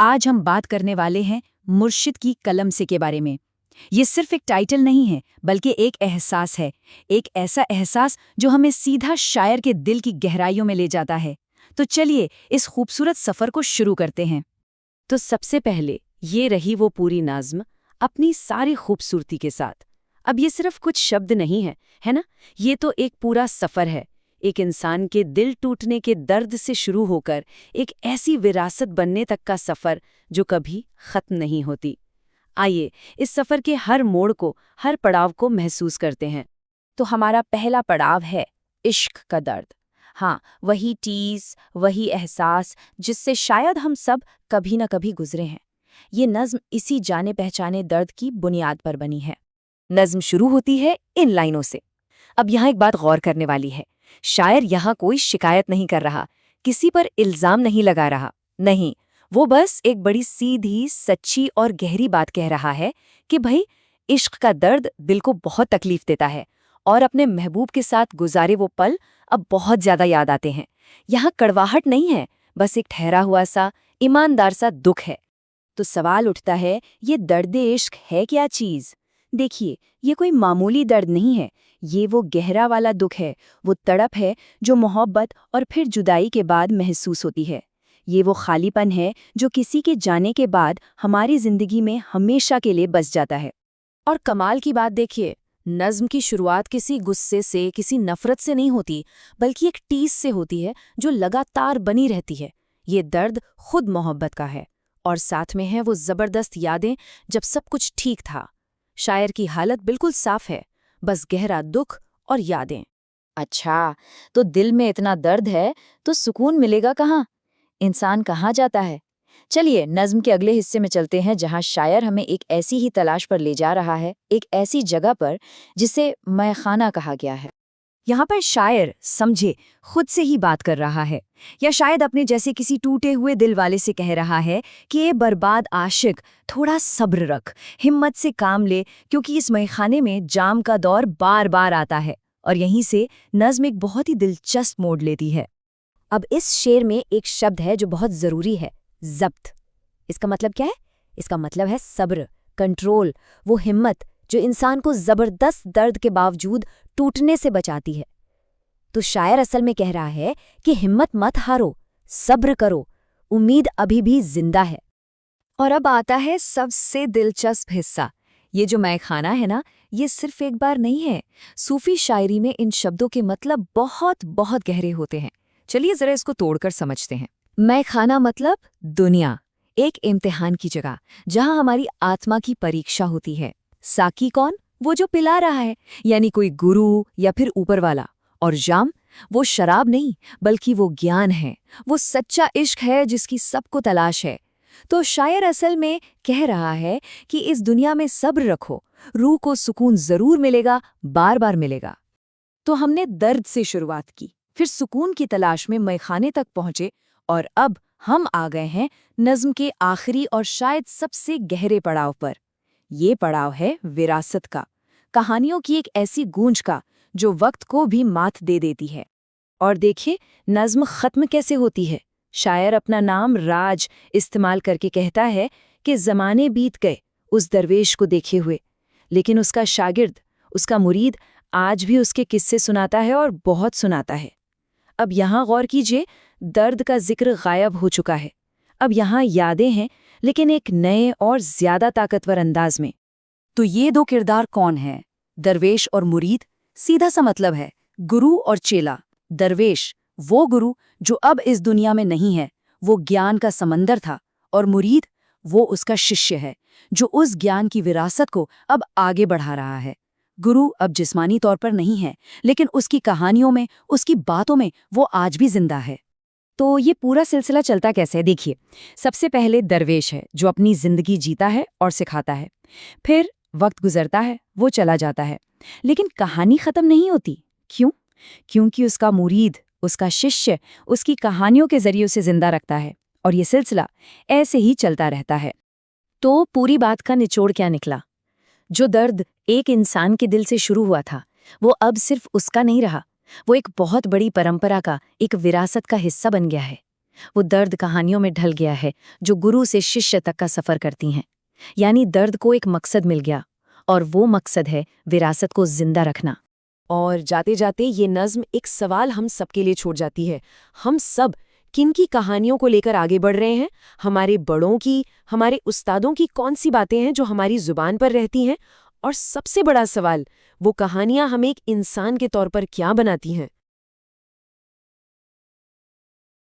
आज हम बात करने वाले हैं मुर्शिद की कलम से के बारे में। ये सिर्फ एक टाइटल नहीं है, बल्कि एक एहसास है। एक ऐसा एहसास जो हमें सीधा शायर के दिल की गहराइयों में ले जाता है। तो चलिए इस खूबसूरत सफ़र को शुरू करते हैं। तो सबसे पहले ये रही वो पूरी नाज़्म, अपनी सारी खूबसूरती के साथ। अब ये सिर्फ कुछ शब्द नहीं है ना? ये तो एक पूरा सफ़र है, एक इंसान के दिल टूटने के दर्द से शुरू होकर एक ऐसी विरासत बनने तक का सफ़र जो कभी ख़त्म नहीं होती। आइए इस सफ़र के हर मोड़ को, हर पड़ाव को महसूस करते हैं। तो हमारा पहला पड़ाव है इश्क का दर्द। हाँ, वही टीस, वही एहसास जिससे शायद हम सब कभी न कभी गुजरे हैं। ये नज़्म इसी जाने पहचाने दर्द की बुनियाद पर बनी है। नज़्म शुरू होती है इन लाइनों से। अब यहाँ एक बात गौर करने वाली है। शायर यहाँ कोई शिकायत नहीं कर रहा, किसी पर इल्ज़ाम नहीं लगा रहा। नहीं, वो बस एक बड़ी सीधी, सच्ची और गहरी बात कह रहा है कि भाई, इश्क का दर्द दिल को बहुत तकलीफ देता है और अपने महबूब के साथ गुजारे वो पल अब बहुत ज्यादा याद आते हैं। यहाँ कड़वाहट नहीं है, बस एक ठहरा हुआ सा, ईमानदार सा दुख है। तो सवाल उठता है, ये दर्द इश्क है क्या चीज़? देखिए, ये कोई मामूली दर्द नहीं है। ये वो गहरा वाला दुख है, वो तड़प है जो मोहब्बत और फिर जुदाई के बाद महसूस होती है। ये वो खालीपन है जो किसी के जाने के बाद हमारी जिंदगी में हमेशा के लिए बस जाता है। और कमाल की बात देखिए, नज़्म की शुरुआत किसी गुस्से से, किसी नफरत से नहीं होती, बल्कि एक टीस से होती है जो लगातार बनी रहती है। ये दर्द खुद मोहब्बत का है और साथ में है वो ज़बरदस्त यादें जब सब कुछ ठीक था। शायर की हालत बिल्कुल साफ है, बस गहरा दुख और यादें। अच्छा, तो दिल में इतना दर्द है तो सुकून मिलेगा कहाँ? इंसान कहाँ जाता है? चलिए नज़्म के अगले हिस्से में चलते हैं, जहाँ शायर हमें एक ऐसी ही तलाश पर ले जा रहा है, एक ऐसी जगह पर जिसे मैखाना कहा गया है। यहाँ पर शायर समझे खुद से ही बात कर रहा है, या शायद अपने जैसे किसी टूटे हुए दिल वाले से कह रहा है कि ये बर्बाद आशिक, थोड़ा सब्र रख, हिम्मत से काम ले, क्योंकि इस मैखाने में जाम का दौर बार बार आता है। और यहीं से नज़्म एक बहुत ही दिलचस्प मोड़ लेती है। अब इस शेर में एक शब्द है जो बहुत ज़रूरी है, ज़ब्त। इसका मतलब क्या है? इसका मतलब है सब्र, कंट्रोल, वो हिम्मत जो इंसान को ज़बरदस्त दर्द के बावजूद टूटने से बचाती है। तो शायर असल में कह रहा है कि हिम्मत मत हारो, सब्र करो, उम्मीद अभी भी जिंदा है। और अब आता है सबसे दिलचस्प हिस्सा। ये जो मैखाना है ना, ये सिर्फ एक बार नहीं है। सूफी शायरी में इन शब्दों के मतलब बहुत बहुत गहरे होते हैं। चलिए जरा इसको तोड़कर समझते हैं। मैखाना मतलब दुनिया, एक इम्तिहान की जगह जहां हमारी आत्मा की परीक्षा होती है। साकी कौन? वो जो पिला रहा है, यानी कोई गुरु या फिर ऊपर वाला। और जाम, वो शराब नहीं, बल्कि वो ज्ञान है, वो सच्चा इश्क है जिसकी सबको तलाश है। तो शायर असल में कह रहा है कि इस दुनिया में सब्र रखो, रूह को सुकून जरूर मिलेगा, बार बार मिलेगा। तो हमने दर्द से शुरुआत की, फिर सुकून की तलाश में मैखाने तक पहुंचे, और अब हम आ गए हैं नज़्म के आखिरी और शायद सबसे गहरे पड़ाव पर। ये पड़ाव है विरासत का, कहानियों की एक ऐसी गूंज का जो वक्त को भी मात दे देती है। और देखिए नज़्म ख़त्म कैसे होती है। शायर अपना नाम राज इस्तेमाल करके कहता है कि ज़माने बीत गए उस दरवेश को देखे हुए, लेकिन उसका शागिर्द, उसका मुरीद आज भी उसके किस्से सुनाता है, और बहुत सुनाता है। अब यहाँ गौर कीजिए, दर्द का जिक्र गायब हो चुका है। अब यहाँ यादें हैं, लेकिन एक नए और ज्यादा ताकतवर अंदाज में। तो ये दो किरदार कौन हैं? दरवेश और मुरीद। सीधा सा मतलब है गुरु और चेला। दरवेश वो गुरु जो अब इस दुनिया में नहीं है, वो ज्ञान का समंदर था, और मुरीद वो उसका शिष्य है जो उस ज्ञान की विरासत को अब आगे बढ़ा रहा है। गुरु अब जिस्मानी तौर पर नहीं है, लेकिन उसकी कहानियों में, उसकी बातों में वो आज भी जिंदा है। तो ये पूरा सिलसिला चलता कैसे है देखिए। सबसे पहले दरवेश है जो अपनी जिंदगी जीता है और सिखाता है। फिर वक्त गुजरता है, वो चला जाता है, लेकिन कहानी खत्म नहीं होती। क्यों? क्योंकि उसका मुरीद, उसका शिष्य उसकी कहानियों के जरिए उसे जिंदा रखता है, और ये सिलसिला ऐसे ही चलता रहता है। तो पूरी बात का निचोड़ क्या निकला? जो दर्द एक इंसान के दिल से शुरू हुआ था, वो अब सिर्फ उसका नहीं रहा, वो एक बहुत बड़ी परंपरा का, एक विरासत का हिस्सा बन गया है। वो दर्द कहानियों में ढल गया है जो गुरु से शिष्य तक का सफर करती हैं। यानी दर्द को एक मकसद मिल गया, और वो मकसद है विरासत को जिंदा रखना। और जाते जाते ये नज़्म एक सवाल हम सबके लिए छोड़ जाती है। हम सब किन की कहानियों को लेकर आगे बढ़ रहे हैं? हमारे बड़ों की, हमारे उस्तादों की कौन सी बातें हैं जो हमारी जुबान पर रहती हैं? और सबसे बड़ा सवाल, वो कहानियां हमें एक इंसान के तौर पर क्या बनाती हैं?